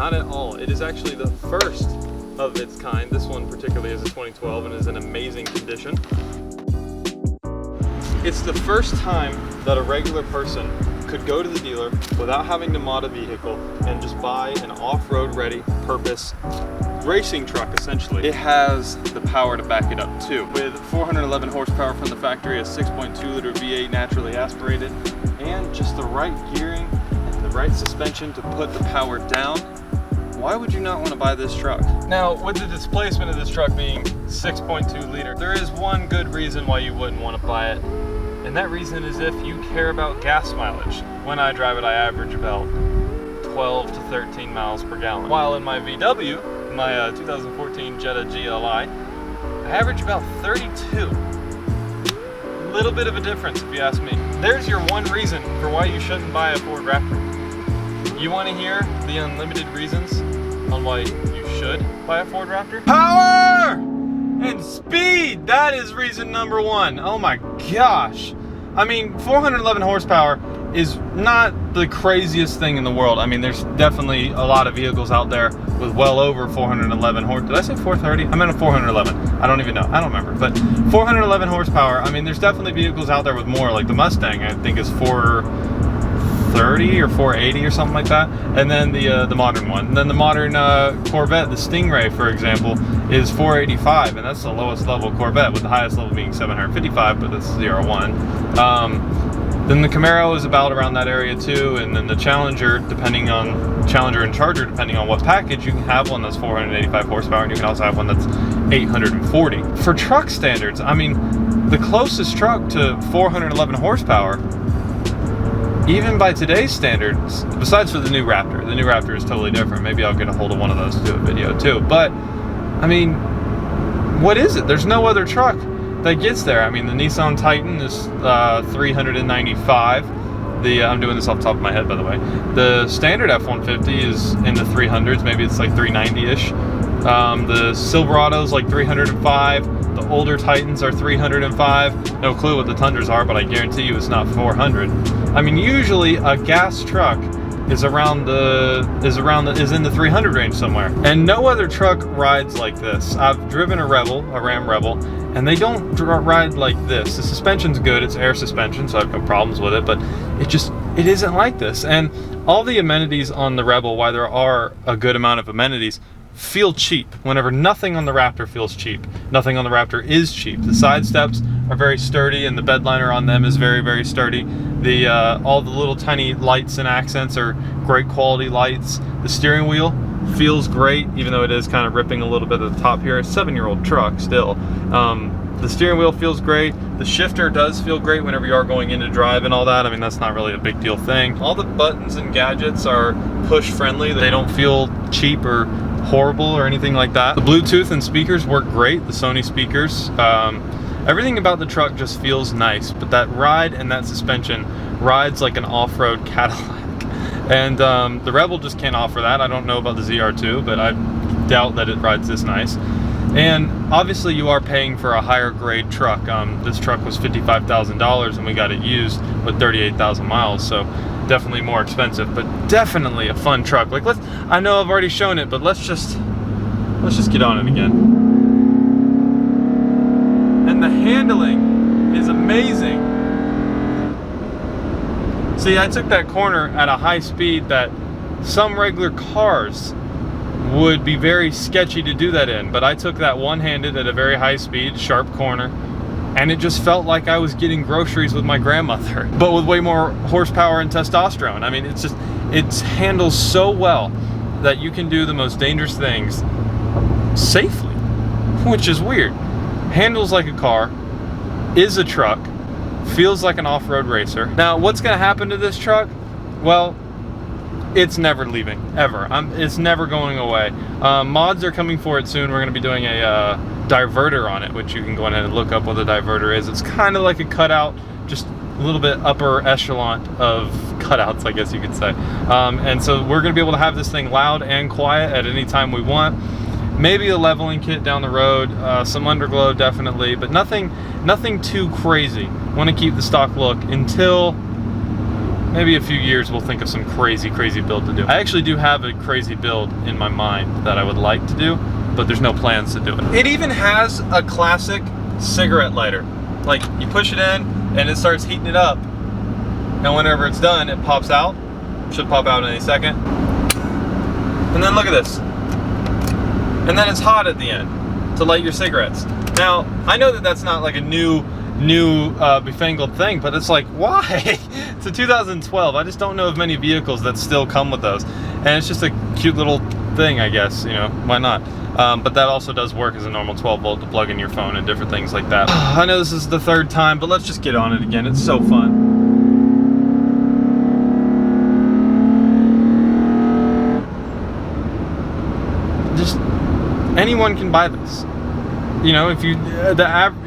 not at all. It is actually the first of its kind. This one particularly is a 2012 and is in amazing condition. It's the first time that a regular person could go to the dealer without having to mod a vehicle and just buy an off-road ready purpose racing truck, essentially. It has the power to back it up too. With 411 horsepower from the factory, a 6.2 liter V8 naturally aspirated, and just the right gearing and the right suspension to put the power down, why would you not want to buy this truck? Now, with the displacement of this truck being 6.2 liter, there is one good reason why you wouldn't want to buy it. And that reason is if you care about gas mileage. When I drive it, I average about 12 to 13 miles per gallon. While in my VW, my 2014 Jetta GLI, I average about 32. A little bit of a difference if you ask me. There's your one reason for why you shouldn't buy a Ford Raptor. You want to hear the unlimited reasons on why you should buy a Ford Raptor? Power and speed, that is reason number one. Oh my gosh. I mean, 411 horsepower is not the craziest thing in the world. I mean, there's definitely a lot of vehicles out there with well over 411 horse. Did I say 430? I meant a 411. I don't even know. I don't remember. But 411 horsepower. I mean, there's definitely vehicles out there with more. Like the Mustang, I think is 430 or 480 or something like that. And then the modern one. And then the modern Corvette, the Stingray, for example, is 485, and that's the lowest level Corvette, with the highest level being 755, but that's 01. Then the Camaro is about around that area too, and then the Challenger, depending on Challenger and Charger, depending on what package, you can have one that's 485 horsepower, and you can also have one that's 840. For truck standards, I mean, the closest truck to 411 horsepower, even by today's standards, besides for the new Raptor. The new Raptor is totally different. Maybe I'll get a hold of one of those to do a video too. But, I mean, what is it? There's no other truck that gets there. I mean, the Nissan Titan is 395. I'm doing this off the top of my head, by the way. The standard F-150 is in the 300s. Maybe it's like 390-ish. The Silverado's like 305. The older Titans are 305. No clue what the Tundras are, but I guarantee you it's not 400. I mean, usually a gas truck is in the 300 range somewhere. And no other truck rides like this. I've driven a Ram Rebel, and they don't ride like this. The suspension's good, it's air suspension, so I have no problems with it, but it isn't like this. And all the amenities on the Rebel, while there are a good amount of amenities, feel cheap, whenever nothing on the Raptor feels cheap. Nothing on the Raptor is cheap. The side steps are very sturdy, and the bed liner on them is very, very sturdy. All the little tiny lights and accents are great quality lights. The steering wheel feels great, even though it is kind of ripping a little bit at the top here. A 7-year-old truck still. The steering wheel feels great. The shifter does feel great whenever you are going into drive and all that. I mean, that's not really a big deal thing. All the buttons and gadgets are push friendly. They don't feel cheap or horrible or anything like that. The Bluetooth and speakers work great. The Sony speakers. Everything about the truck just feels nice, but that ride and that suspension rides like an off-road Cadillac. And the Rebel just can't offer that. I don't know about the ZR2, but I doubt that it rides this nice. And obviously you are paying for a higher grade truck. This truck was $55,000 and we got it used with 38,000 miles, so definitely more expensive, but definitely a fun truck. Like, I know I've already shown it, but let's just get on it again. And the handling is amazing. See, I took that corner at a high speed that some regular cars would be very sketchy to do that in, but I took that one-handed at a very high speed, sharp corner, and it just felt like I was getting groceries with my grandmother, but with way more horsepower and testosterone. I mean, it handles so well that you can do the most dangerous things safely, which is weird. Handles like a car, is a truck, feels like an off-road racer. Now, what's gonna happen to this truck? Well, it's never leaving, ever. It's never going away. Mods are coming for it soon. We're gonna be doing a diverter on it, which you can go ahead and look up what the diverter is. It's kind of like a cutout, just a little bit upper echelon of cutouts, I guess you could say. And so we're gonna be able to have this thing loud and quiet at any time we want. Maybe a leveling kit down the road, some underglow definitely, but nothing too crazy. Want to keep the stock look until maybe a few years we'll think of some crazy build to do. I actually do have a crazy build in my mind that I would like to do, but there's no plans to do it. It even has a classic cigarette lighter. Like, you push it in and it starts heating it up, and whenever it's done, it pops out. Should pop out any second. And then look at this. And then it's hot at the end to light your cigarettes. Now, I know that that's not like a new befangled thing, but it's like, why? It's a 2012. I just don't know of many vehicles that still come with those. And it's just a cute little thing, I guess, you know, why not? But that also does work as a normal 12 volt to plug in your phone and different things like that. I know this is the third time, but let's just get on it again. It's so fun. Just anyone can buy this. You know, if you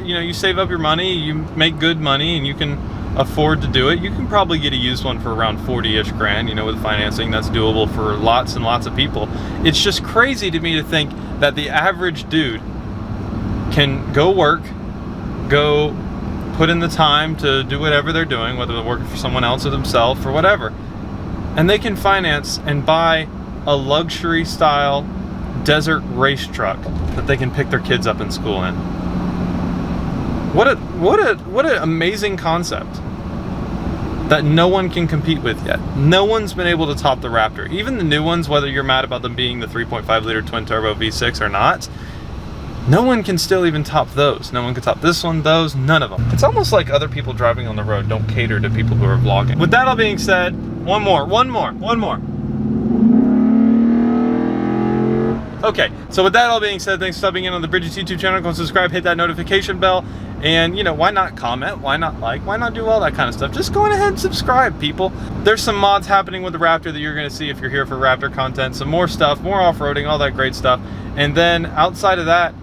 you save up your money, you make good money, and you can afford to do it, you can probably get a used one for around 40-ish grand, you know, with financing. That's doable for lots and lots of people. It's just crazy to me to think that the average dude can go work, go put in the time to do whatever they're doing, whether they're working for someone else or themselves or whatever, and they can finance and buy a luxury style desert race truck that they can pick their kids up in school in. What an amazing concept that no one can compete with yet. No one's been able to top the Raptor. Even the new ones, whether you're mad about them being the 3.5 liter twin turbo V6 or not, no one can still even top those. No one can top this one, those, none of them. It's almost like other people driving on the road don't cater to people who are vlogging. With that all being said, one more. Okay, so with that all being said, thanks for stopping in on the Bridges YouTube channel. Go subscribe, hit that notification bell, and you know, why not comment? Why not like? Why not do all that kind of stuff? Just go ahead and subscribe, people. There's some mods happening with the Raptor that you're gonna see if you're here for Raptor content. Some more stuff, more off-roading, all that great stuff. And then outside of that,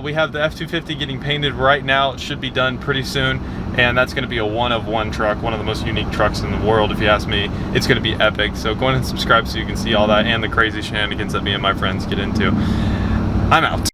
we have the F-250 getting painted right now. It should be done pretty soon. And that's gonna be a one-of-one truck, one of the most unique trucks in the world, if you ask me. It's gonna be epic. So go ahead and subscribe so you can see all that and the crazy shenanigans that me and my friends get into. I'm out.